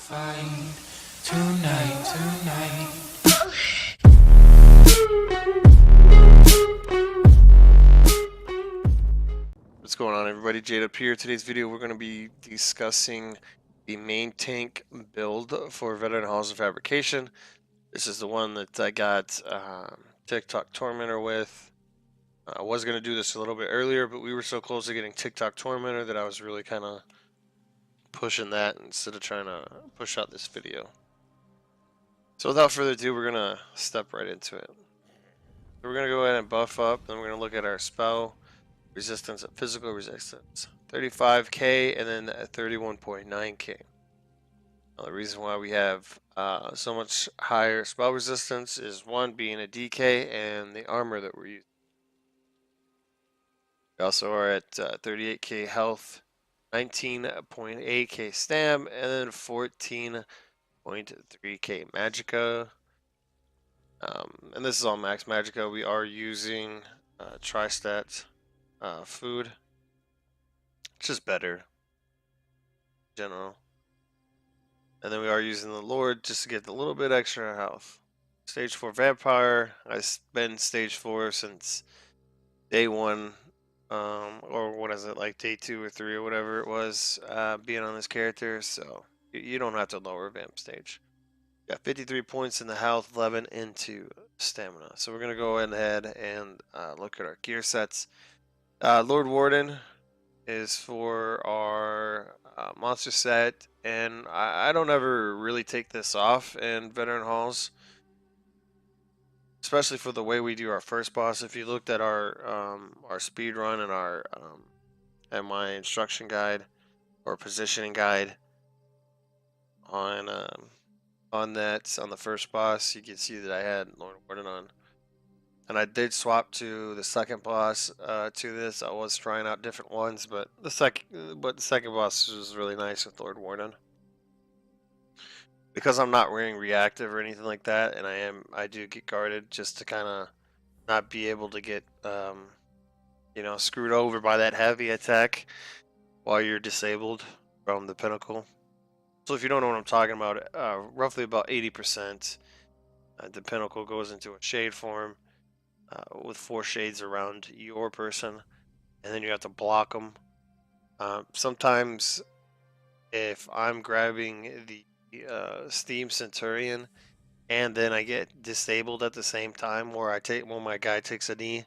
fight tonight. What's going on, everybody? Jade up here. Today's video we're going to be discussing the main tank build for Veteran Halls of Fabrication. This is the one that I got TikTok Tormentor with. I was going to do this a little bit earlier, but we were so close to getting TikTok Tormentor that I was really kind of pushing that instead of trying to push out this video. So without further ado, we're going to step right into it. So we're going to go ahead and buff up, then we're going to look at our spell resistance and physical resistance. 35k and then 31.9k. Now, the reason why we have so much higher spell resistance is one being a DK and the armor that we're using. We also are at 38k health, 19.8k stam, and then 14.3k magicka. And this is all max magicka. We are using tri-stat food. It's just better in general. And then we are using the Lord just to get a little bit extra health. Stage 4 Vampire. I've been stage 4 since day 1. Or what is it, like day 2 or 3 or whatever it was, being on this character. So you don't have to lower Vamp stage. Got 53 points in the health, 11 into stamina. So we're going to go ahead and look at our gear sets. Lord Warden is for our monster set, and I don't ever really take this off in Veteran Halls, especially for the way we do our first boss. If you looked at our speed run and our and my instruction guide or positioning guide on the first boss, you can see that I had Lord Warden on. And I did swap to the second boss to this. I was trying out different ones, but the second boss was really nice with Lord Warden. Because I'm not wearing reactive or anything like that, and I do get guarded just to kind of not be able to get screwed over by that heavy attack while you're disabled from the pinnacle. So if you don't know what I'm talking about, roughly about 80% the pinnacle goes into a shade form. With 4 shades around your person, and then you have to block them. Sometimes, if I'm grabbing the Steam Centurion, and then I get disabled at the same time, where my guy takes a knee,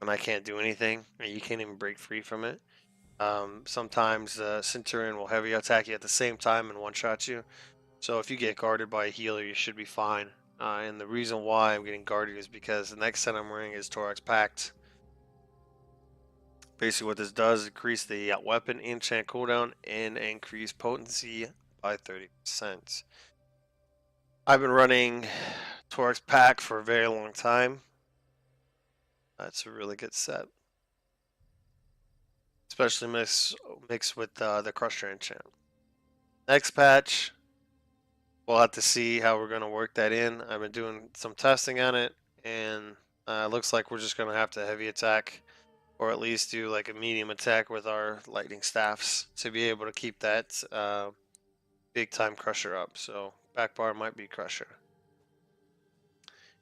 and I can't do anything, and you can't even break free from it. Sometimes the Centurion will heavy attack you at the same time and one-shot you. So if you get guarded by a healer, you should be fine. And the reason why I'm getting guarded is because the next set I'm wearing is Thorax Pact. Basically what this does, increase the weapon enchant cooldown and increase potency by 30%. I've been running Thorax Pact for a very long time. That's a really good set. Especially mixed with the Crusher enchant. Next patch, we'll have to see how we're going to work that in. I've been doing some testing on it, and it looks like we're just going to have to heavy attack, or at least do like a medium attack with our lightning staffs to be able to keep that big time Crusher up. So back bar might be Crusher.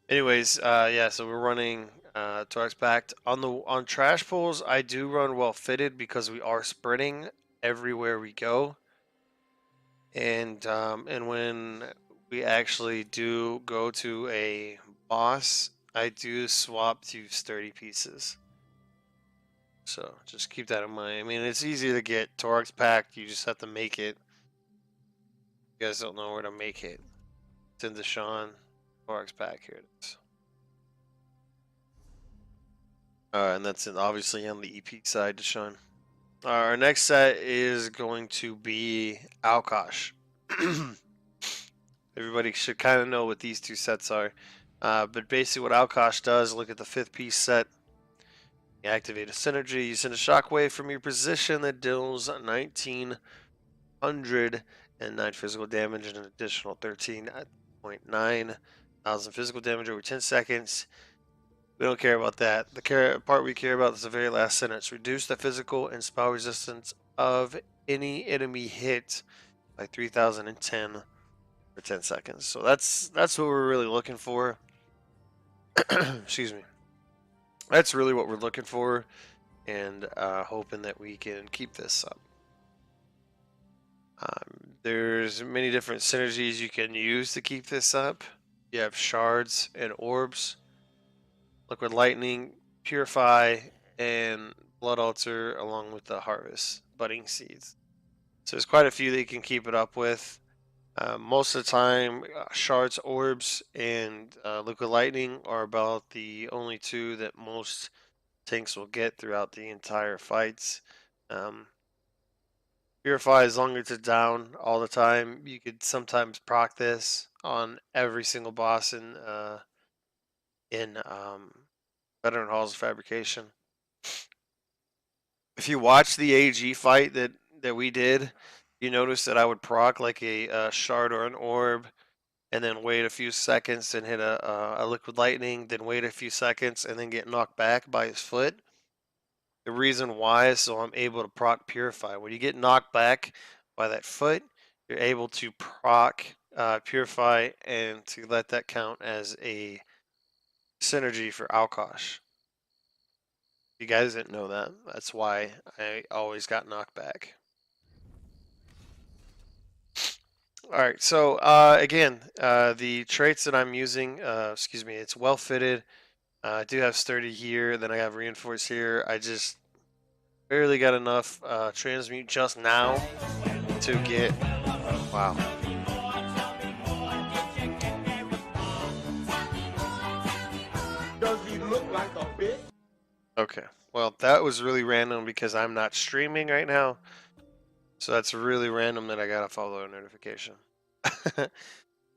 Anyways, yeah, so we're running Thorax Pact. On trash pulls, I do run well fitted because we are sprinting everywhere we go. And when we actually do go to a boss, I do swap to sturdy pieces. So just keep that in mind. I mean, it's easy to get Thorax Pact. You just have to make it. You guys don't know where to make it. It's in the Sean Thorax Pact. Here it is. And that's obviously on the EP side, Deshaun. Our next set is going to be Alkosh. Everybody should kind of know what these two sets are. But basically what Alkosh does, look at the 5th piece set. You activate a synergy. You send a shockwave from your position that deals 1,909 physical damage and an additional 13.9 thousand physical damage over 10 seconds. We don't care about that. The part we care about is the very last sentence. Reduce the physical and spell resistance of any enemy hit by 3010 for 10 seconds. So that's what we're really looking for. Excuse me. That's really what we're looking for, and hoping that we can keep this up. There's many different synergies you can use to keep this up. You have shards and orbs, liquid lightning, purify, and blood altar, along with the harvest budding seeds. So there's quite a few that you can keep it up with. Most of the time, shards, orbs, and liquid lightning are about the only two that most tanks will get throughout the entire fights. Purify, as long as it's down all the time, you could sometimes proc this on every single boss in Veteran Halls of Fabrication. If you watch the AG fight that we did, you notice that I would proc like a shard or an orb, and then wait a few seconds and hit a liquid lightning, then wait a few seconds and then get knocked back by his foot. The reason why is so I'm able to proc purify. When you get knocked back by that foot, you're able to proc purify and to let that count as a synergy for Alkosh. You guys didn't know that. That's why I always got knocked back. Alright, so again, the traits that I'm using, excuse me, it's well fitted. I do have sturdy here, then I have reinforced here. I just barely got enough transmute just now to get, wow. Does he look like a bitch? Okay, well, that was really random because I'm not streaming right now. So that's really random that I got a follow notification.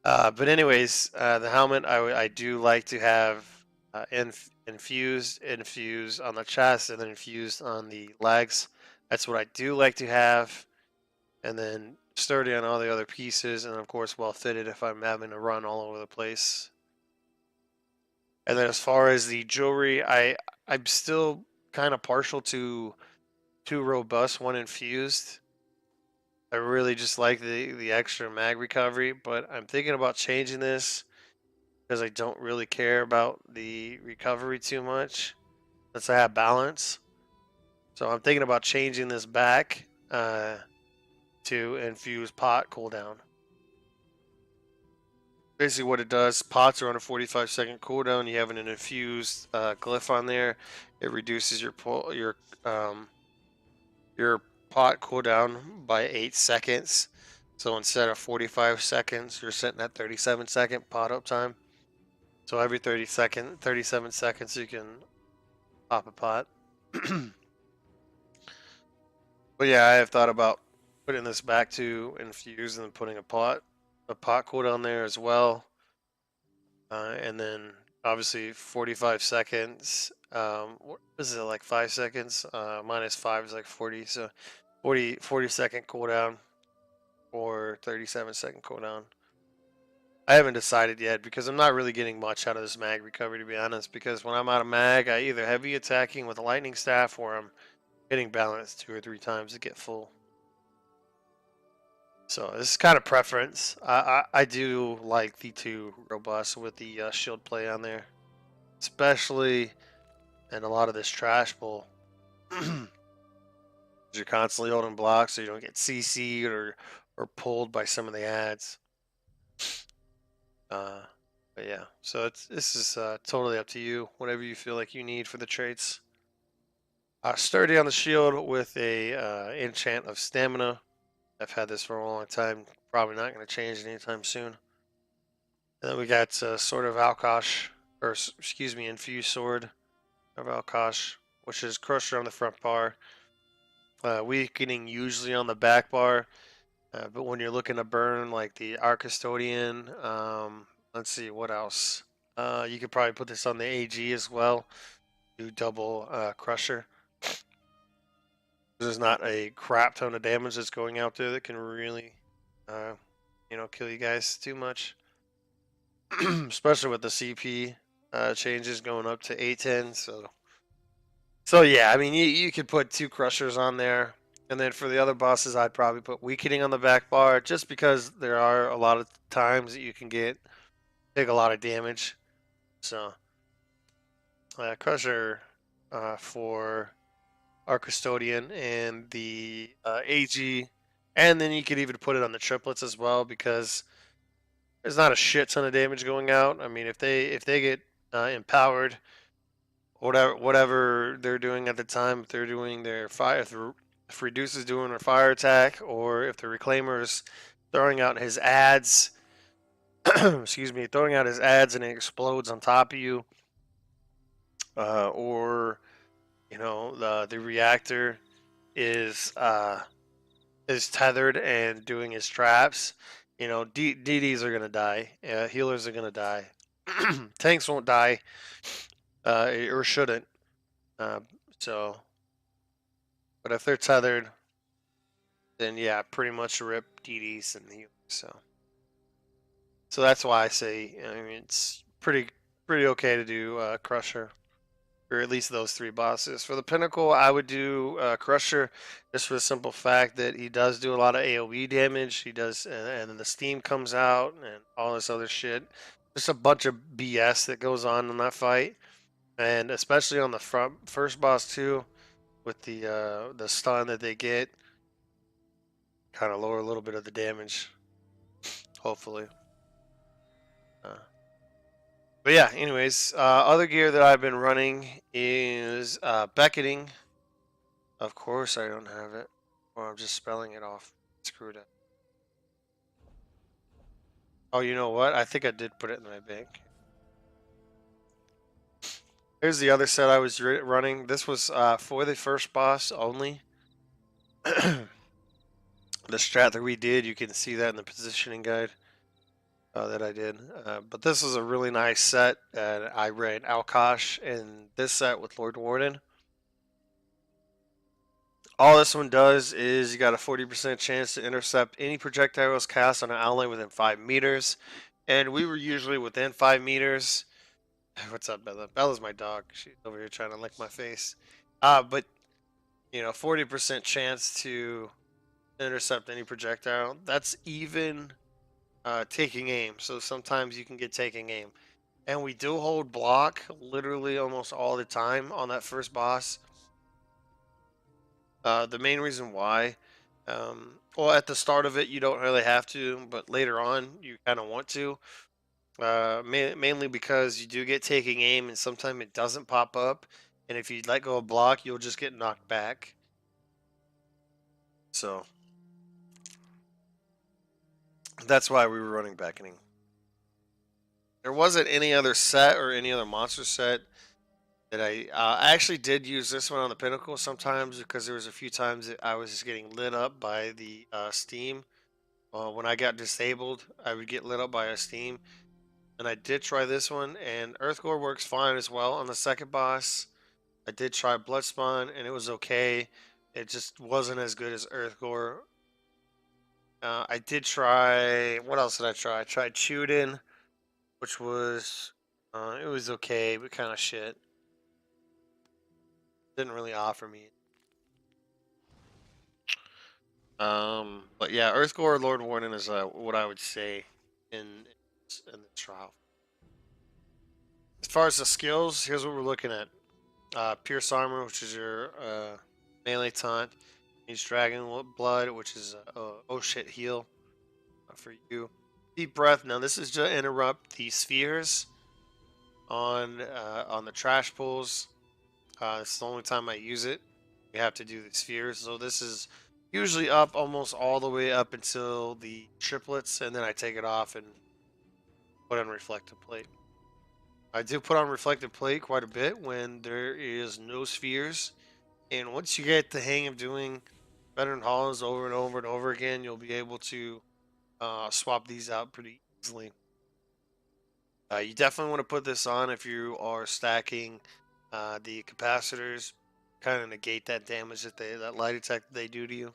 But anyways, the helmet, I do like to have infused on the chest and then infused on the legs. That's what I do like to have. And then sturdy on all the other pieces, and of course well fitted if I'm having to run all over the place. And then as far as the jewelry, I'm still kind of partial to 2 robust, 1 infused. I really just like the extra mag recovery, but I'm thinking about changing this because I don't really care about the recovery too much. Let's have balance. So I'm thinking about changing this back to infused pot cooldown. Basically what it does, pots are on a 45-second cooldown. You have an infused glyph on there. It reduces your pot cooldown by 8 seconds. So instead of 45 seconds, you're sitting at 37-second pot up time. So every 37 seconds, you can pop a pot. But yeah, I have thought about putting this back to infuse and then putting a pot cooldown there as well. And then obviously 45 seconds. What is it, like 5 seconds? Minus 5 is like 40. So 40 second cooldown or 37-second cooldown. I haven't decided yet because I'm not really getting much out of this mag recovery, to be honest. Because when I'm out of mag, I either heavy attacking with a lightning staff or I'm hitting balance 2 or 3 times to get full. So this is kind of preference. I do like the 2 robust with the shield play on there, especially in a lot of this trash pull. You're constantly holding blocks so you don't get CC'd or pulled by some of the ads. But yeah, so this is totally up to you. Whatever you feel like you need for the traits. Sturdy on the shield with a enchant of stamina. I've had this for a long time. Probably not going to change it anytime soon. And then we got Sword of Alkosh, or excuse me, Infused Sword of Alkosh, which is Crusher on the front bar. Weakening usually on the back bar. But when you're looking to burn like the Art Custodian, let's see, what else? You could probably put this on the AG as well. Do double Crusher. There's not a crap ton of damage that's going out there that can really, kill you guys too much. Especially with the CP changes going up to 810. So yeah, I mean, you could put 2 Crushers on there. And then for the other bosses, I'd probably put weakening on the back bar, just because there are a lot of times that you can take a lot of damage. So Crusher for our custodian and the AG, and then you could even put it on the triplets as well, because there's not a shit ton of damage going out. I mean, if they get empowered, whatever they're doing at the time, if they're doing their fire, if Reduce is doing a fire attack, or if the Reclaimer's throwing out his ads, excuse me, throwing out his ads and it explodes on top of you, or the reactor is tethered and doing his traps. DDs are gonna die. Healers are gonna die. Tanks won't die, or shouldn't. Uh, so, but if they're tethered, then yeah, pretty much rip DDs and healers. So that's why I say, I mean, it's pretty okay to do Crusher, or at least those three bosses. For the Pinnacle, I would do Crusher, just for the simple fact that he does do a lot of AoE damage. He does, and then the steam comes out and all this other shit. Just a bunch of BS that goes on in that fight, and especially on the first boss too, with the stun that they get, kind of lower a little bit of the damage, hopefully. But yeah, anyways, other gear that I've been running is beckoning. Of course, I don't have it, or I'm just spelling it off. Screwed up. Oh, you know what? I think I did put it in my bank. Here's the other set I was running. This was for the first boss only. The strat that we did, you can see that in the positioning guide that I did. But this is a really nice set. I ran Alkosh in this set with Lord Warden. All this one does is you got a 40% chance to intercept any projectiles cast on an ally within 5 meters. And we were usually within 5 meters. What's up, Bella? Bella's my dog. She's over here trying to lick my face. But 40% chance to intercept any projectile. That's even taking aim. So sometimes you can get taking aim. And we do hold block literally almost all the time on that first boss. The main reason why, well, at the start of it, you don't really have to, but later on, you kind of want to. Mainly because you do get taking aim, and sometimes it doesn't pop up. And if you let go of block, you'll just get knocked back. So that's why we were running beckoning. There wasn't any other set or any other monster set that I actually did use this one on the Pinnacle sometimes, because there was a few times that I was just getting lit up by the steam. When I got disabled, I would get lit up by a steam. And I did try this one, and Earthgore works fine as well on the second boss. I did try Bloodspawn, and it was okay. It just wasn't as good as Earthgore. I did try, what else did I try? I tried Chuden, which was, it was okay, but kind of shit. Didn't really offer me. But yeah, Earthgore Lord Warden is what I would say in the trial. As far as the skills, here's what we're looking at. Pierce Armor, which is your melee taunt. Use Dragon Blood, which is oh shit heal for you. Deep Breath. Now this is to interrupt the spheres on the trash pools. It's the only time I use it. You have to do the spheres. So this is usually up almost all the way up until the triplets, and then I take it off and put on Reflective Plate. I do put on Reflective Plate quite a bit when there is no spheres. And once you get the hang of doing Veteran Halls over and over and over again, you'll be able to swap these out pretty easily. You definitely want to put this on if you are stacking the capacitors, kind of negate that damage that light attack that they do to you.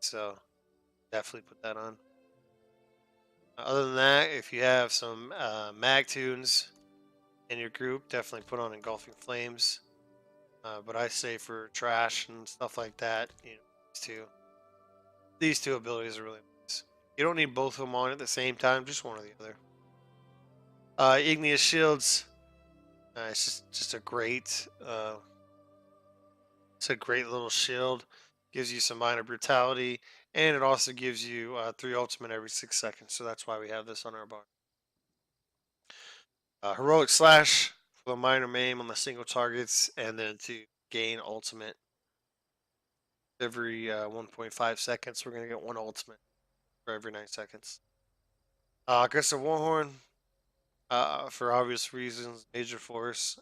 So definitely put that on. Other than that, if you have some mag tunes in your group, definitely put on Engulfing Flames. but I say for trash and stuff like that, these two abilities are really nice. You don't need both of them on at the same time, just one or the other. Igneous shields. It's just a great. It's a great little shield. Gives you some minor brutality, and it also gives you 3 ultimate every 6 seconds. So that's why we have this on our bar. Heroic slash for the minor maim on the single targets, and then to gain ultimate every 1.5 seconds. We're gonna get 1 ultimate for every 9 seconds. Aggressive Warhorn, for obvious reasons, major force,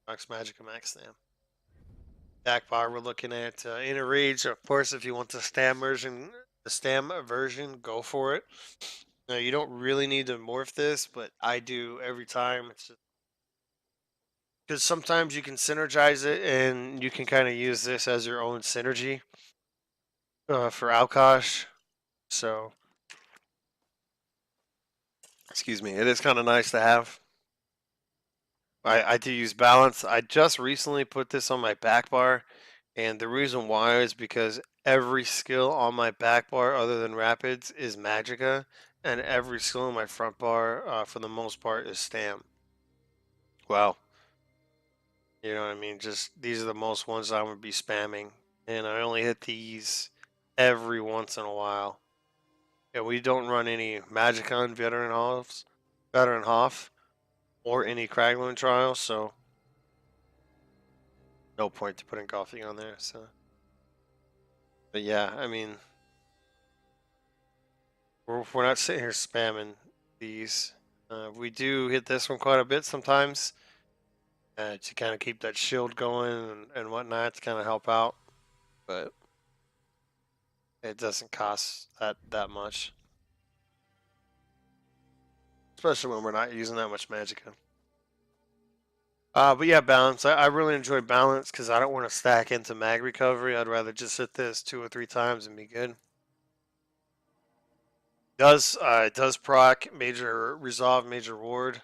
max magic, and max stam. Back bar, we're looking at inner rage. Of course, if you want the stam version, go for it. Now, you don't really need to morph this, but I do every time. It's just because sometimes you can synergize it, and you can kind of use this as your own synergy for Alkosh. So, excuse me, it is kind of nice to have. I do use balance. I just recently put this on my back bar, and the reason why is because every skill on my back bar other than rapids is magicka, and every skill on my front bar for the most part is stam. Well, you know what I mean? Just these are the most ones I'm gonna be spamming, and I only hit these every once in a while. Yeah, we don't run any magicka on veteran HOF, or any Kraglin trials, so no point to putting golfing on there. So, but yeah, I mean, we're not sitting here spamming these. We do hit this one quite a bit sometimes to kind of keep that shield going and whatnot to kind of help out, but it doesn't cost that much, especially when we're not using that much magicka. But yeah, balance. I really enjoy balance because I don't want to stack into mag recovery. I'd rather just hit this 2 or 3 times and be good. It does proc major resolve major ward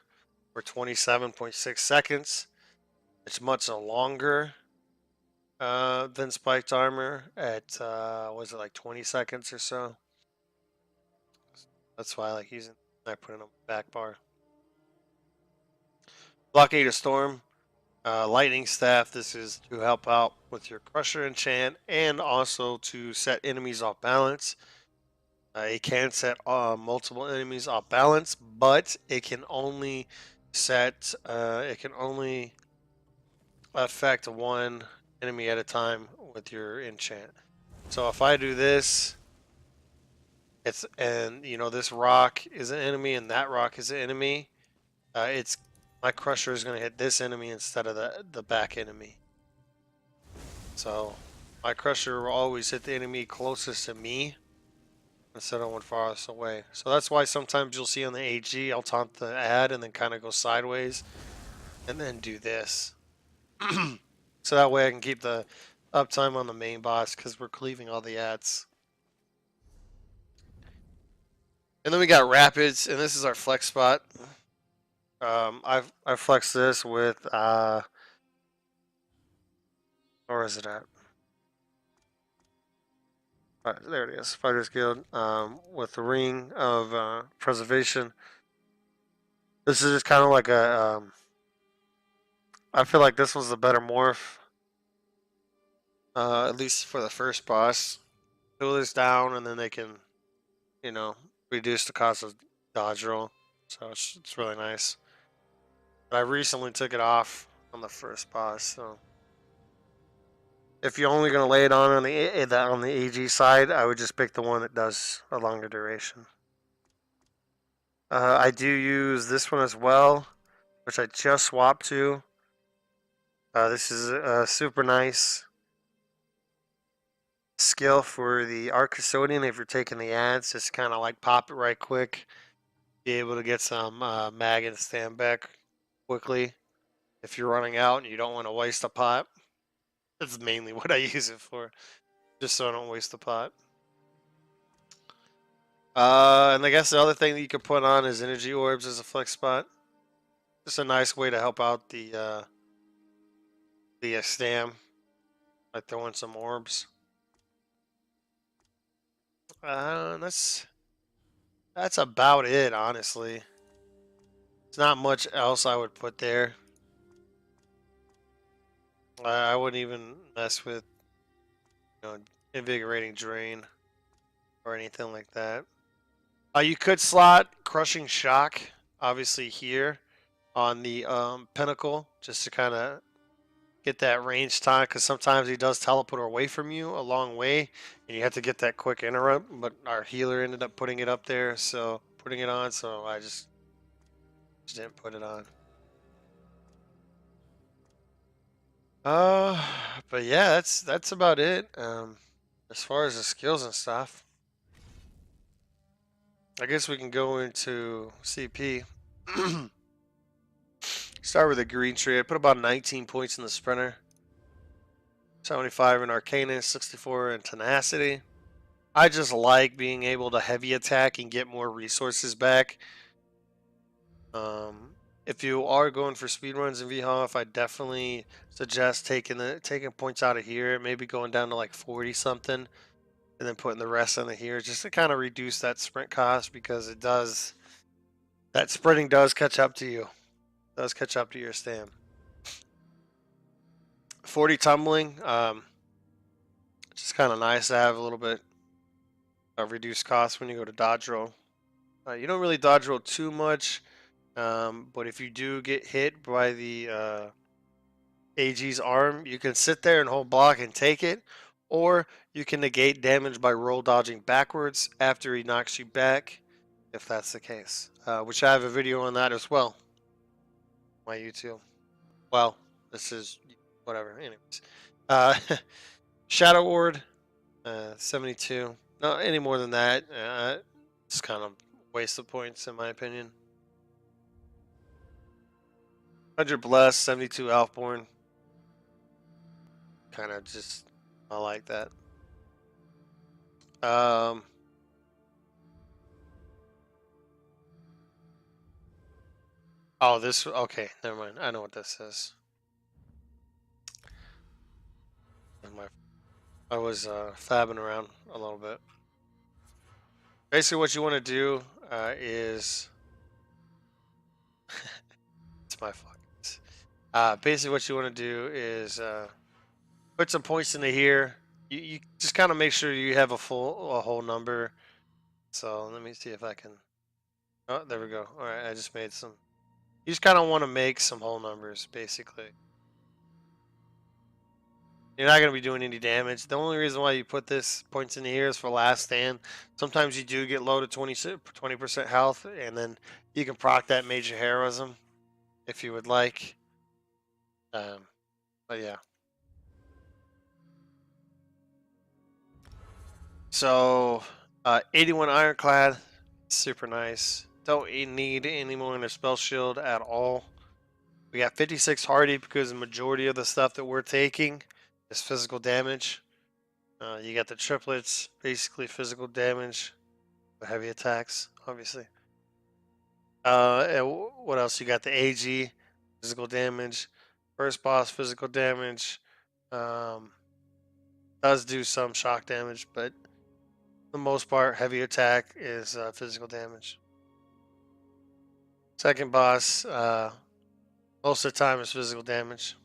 for 27.6 seconds. It's much longer than spiked armor at was it like 20 seconds or so. That's why I like using. I put it on my back bar. Blockade of Storm, lightning staff. This is to help out with your crusher enchant and also to set enemies off balance. It can set multiple enemies off balance, but it can only set. It can only affect one enemy at a time with your enchant. So if I do this, this rock is an enemy and that rock is an enemy. It's my crusher is going to hit this enemy instead of the back enemy. So my crusher will always hit the enemy closest to me instead of one farthest away. So that's why sometimes you'll see on the AG, I'll taunt the ad and then kind of go sideways and then do this. So that way I can keep the uptime on the main boss because we're cleaving all the ads. And then we got rapids, and this is our flex spot. I've flexed this with where is it at? All right, there it is, Fighters Guild. With the Ring of Preservation. This is just kind of like a. I feel like this was the better morph. At least for the first boss. Cool this down, and then they can, reduce the cost of dodge roll. So it's really nice. But I recently took it off on the first boss, so if you're only gonna lay it on the AG side, I would just pick the one that does a longer duration. I do use this one as well, which I just swapped to. This is a super nice skill for the Art Custodian if you're taking the ads. Just kind of like pop it right quick. Be able to get some mag and stand back quickly if you're running out and you don't want to waste a pot. That's mainly what I use it for, just so I don't waste the pot. And I guess the other thing that you could put on is energy orbs as a flex spot. Just a nice way to help out the stam. I throw in some orbs. That's about it, honestly. There's not much else I would put there. I wouldn't even mess with, invigorating drain or anything like that. You could slot crushing shock, obviously here on the pinnacle, just to kind of get that range time, because sometimes he does teleport away from you a long way, and you have to get that quick interrupt. But our healer ended up putting it up there, so putting it on. So I just didn't put it on. Uh, but yeah, that's about it. As far as the skills and stuff, I guess we can go into CP. Start with the green tree. I put about 19 points in the sprinter, 75 in Arcanus, 64 in Tenacity. I just like being able to heavy attack and get more resources back. If you are going for speedruns in VHOF, I definitely suggest taking points out of here, maybe going down to like 40 something, and then putting the rest into here, just to kind of reduce that sprint cost, because that sprinting does catch up to you. Does catch up to your stam. 40 tumbling, just kind of nice to have a little bit of reduced cost when you go to dodge roll. You don't really dodge roll too much, but if you do get hit by the AG's arm, you can sit there and hold block and take it, or you can negate damage by roll dodging backwards after he knocks you back, if that's the case. Which I have a video on that as well. My YouTube. Well, this is whatever. Anyways, Shadow Ward, 72. No, any more than that, it's kind of waste of points in my opinion. 100 Bless, 72 Alfborn. Kind of just, I like that. Oh, this, okay, never mind. I know what this is. I was fabbing around a little bit. Basically, what you want to do is, it's my fault. Basically, what you want to do is put some points into here. You just kind of make sure you have a whole number. So let me see if I can. Oh, there we go. All right, I just made some. You just kind of want to make some whole numbers, basically. You're not going to be doing any damage. The only reason why you put this points in here is for last stand. Sometimes you do get low to 20% health, and then you can proc that major heroism if you would like. But yeah. So, 81 Ironclad, super nice. Don't need any more in their spell shield at all. We got 56 Hardy because the majority of the stuff that we're taking is physical damage. You got the triplets, basically physical damage, heavy attacks, obviously. And what else? You got the AG, physical damage. First boss, physical damage. Does do some shock damage, but for the most part, heavy attack is physical damage. Second boss, most of the time is physical damage.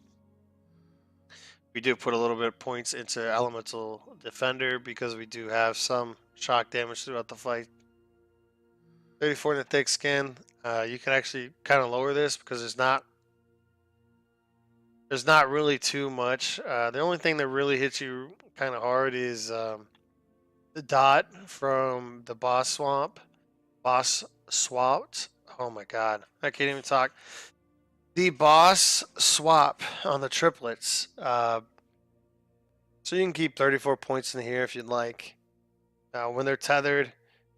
We do put a little bit of points into Elemental Defender because we do have some shock damage throughout the fight. 34 in the thick skin. You can actually kind of lower this because there's not really too much. The only thing that really hits you kind of hard is the dot from the boss swamp. Boss swapped. Oh my god, I can't even talk. The boss swap on the triplets. So you can keep 34 points in here if you'd like. When they're tethered,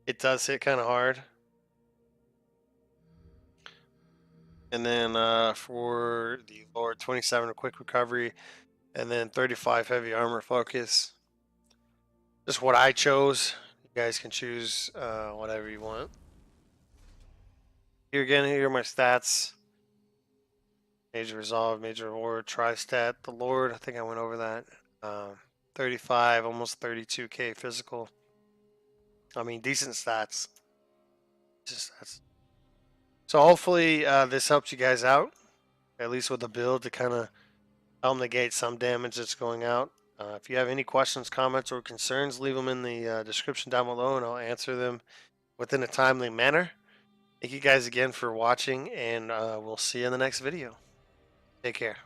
it does hit kind of hard. And then for the lower 27 quick recovery, and then 35 heavy armor focus. Just what I chose. You guys can choose whatever you want. Here again, here are my stats. Major resolve, major reward, tri-stat, the Lord. I think I went over that. 35, almost 32K physical. I mean, decent stats. Just stats. So hopefully this helps you guys out, at least with the build to kind of help negate some damage that's going out. If you have any questions, comments, or concerns, leave them in the description down below, and I'll answer them within a timely manner. Thank you guys again for watching, and we'll see you in the next video. Take care.